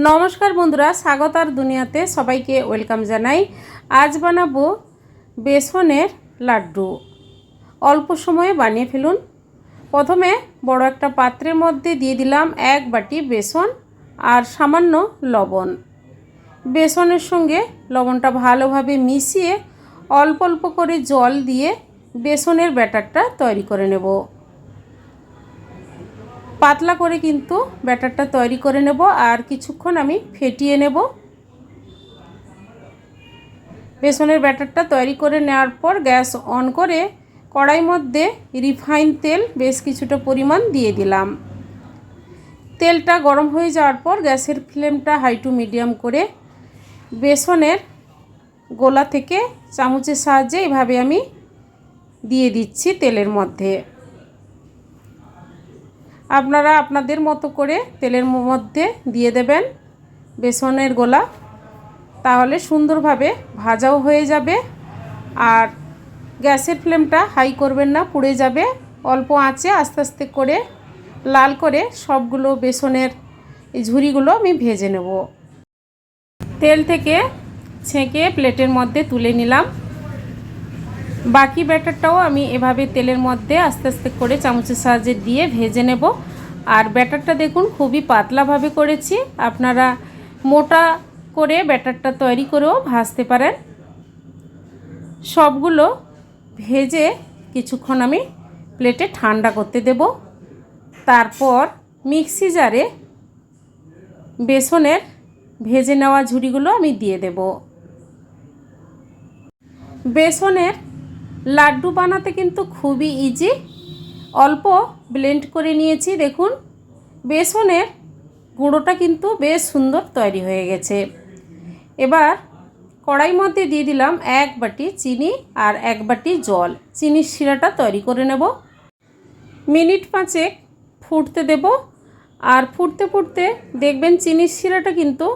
নমস্কার বন্ধুরা, স্বাগতার দুনিয়াতে সবাইকে ওয়েলকাম জানাই। আজ বানাবো বেসনের লাড্ডু। অল্প সময়ে বানিয়ে ফেলুন। প্রথমে বড় একটা পাত্রের মধ্যে দিয়ে দিলাম 1 বাটি বেসন আর সামান্য লবণ। বেসনের সঙ্গে লবণটা ভালোভাবে মিশিয়ে অল্প অল্প করে জল দিয়ে বেসনের ব্যাটারটা তৈরি করে নেব। পাতলা করে কিন্তু ব্যাটারটা তৈরি করে নেব আর কিছুক্ষণ আমি ফেটিয়ে নেব। বেসনের ব্যাটারটা তৈরি করে নেওয়ার পর গ্যাস অন করে কড়াইর মধ্যে রিফাইন তেল বেশ কিছুটা পরিমাণ দিয়ে দিলাম। তেলটা গরম হয়ে যাওয়ার পর গ্যাসের ফ্লেমটা হাই টু মিডিয়াম করে বেসনের গোলা থেকে চামচের সাহায্যে এভাবে আমি দিয়ে দিচ্ছি তেলের মধ্যে। আপনারা আপনাদের মতো করে তেলের মধ্যে দিয়ে দেবেন বেসনের গোলা, তাহলে সুন্দরভাবে ভাজাও হয়ে যাবে। আর গ্যাসের ফ্লেমটা হাই করবেন না, পুড়ে যাবে। অল্প আঁচে আস্তে আস্তে করে লাল করে সবগুলো বেসনের এই ঝুড়িগুলো আমি ভেজে নেব। তেল থেকে ছেঁকে প্লেটের মধ্যে তুলে নিলাম। বাকি ব্যাটারটাও আমি এভাবে তেলের মধ্যে আস্তে আস্তে করে চামচের সাহায্যে দিয়ে ভেজে নেব। আর ব্যাটারটা দেখুন খুবই পাতলাভাবে করেছি, আপনারা মোটা করে ব্যাটারটা তৈরি করেও ভাজতে পারেন। সবগুলো ভেজে কিছুক্ষণ আমি প্লেটে ঠান্ডা করতে দেব। তারপর মিক্সি জারে বেসনের ভেজে নেওয়া ঝুড়িগুলো আমি দিয়ে দেব। বেসনের লাড্ডু বানাতে কিন্তু খুবই ইজি। অল্প ব্লেন্ড করে নিয়েছি, দেখুন বেসনের গুঁড়োটা কিন্তু বেশ সুন্দর তৈরি হয়ে গেছে। এবার কড়াইর মধ্যে দিয়ে দিলাম 1 বাটি চিনি আর 1 বাটি জল। চিনির শিরাটা তৈরি করে নেব। মিনিট 5 ফুটতে দেব। আর ফুটতে ফুটতে দেখবেন চিনির শিরাটা কিন্তু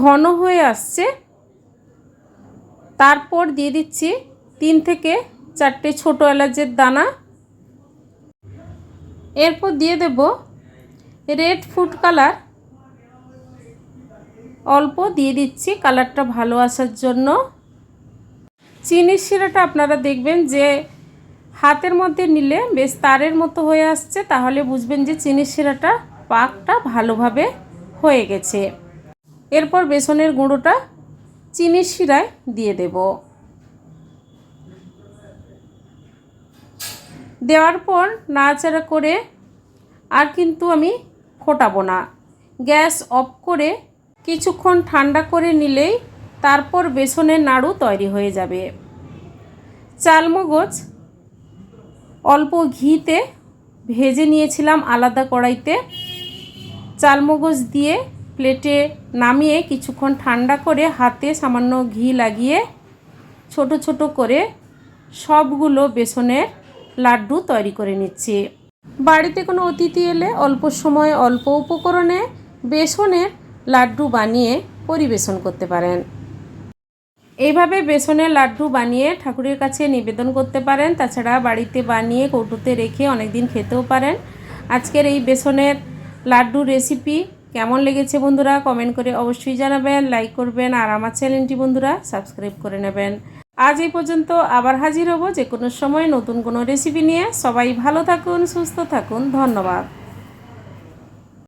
ঘন হয়ে আসছে। তারপর দিয়ে দিচ্ছি 3 থেকে 4টে ছোটো এলাচের দানা। এরপর দিয়ে দেব রেড ফুড কালার, অল্প দিয়ে দিচ্ছি কালারটা ভালো আসার জন্য। চিনির শিরাটা আপনারা দেখবেন যে হাতের মধ্যে নিলে বেশ তারের মতো হয়ে আসছে, তাহলে বুঝবেন যে চিনির শিরাটা পাকটা ভালোভাবে হয়ে গেছে। এরপর বেসনের গুঁড়োটা চিনির শিরায় দিয়ে দেব। দেওয়ার পর নাড়াচাড়া করে আর কিন্তু আমি ফোটাবো না। গ্যাস অফ করে কিছুক্ষণ ঠান্ডা করে নিলেই তারপর বেসনের নাড়ু তৈরি হয়ে যাবে। চালমগজ অল্প ঘিতে ভেজে নিয়েছিলাম আলাদা কড়াইতে। চালমগজ দিয়ে প্লেটে নামিয়ে কিছুক্ষণ ঠান্ডা করে হাতে সামান্য ঘি লাগিয়ে ছোট ছোট করে সবগুলো বেসনের লাড্ডু তৈরি করে নিচ্ছি। বাড়িতে কোনো অতিথি এলে অল্প সময় অল্প উপকরণে বেসনের লাড্ডু বানিয়ে পরিবেশন করতে পারেন। এইভাবে বেসনের লাড্ডু বানিয়ে ঠাকুরের কাছে নিবেদন করতে পারেন। তাছাড়া বাড়িতে বানিয়ে কৌটোতে রেখে অনেক দিন খেতেও পারেন। আজকের এই বেসনের লাড্ডু রেসিপি কেমন লেগেছে বন্ধুরা কমেন্ট করে অবশ্যই জানাবেন, লাইক করবেন আর আমার চ্যানেলটি বন্ধুরা সাবস্ক্রাইব করে নেবেন। আজ এই পর্যন্ত, আবার হাজির হব যে কোনো সময় নতুন কোনো রেসিপি নিয়ে। সবাই ভালো থাকুন, সুস্থ থাকুন, ধন্যবাদ।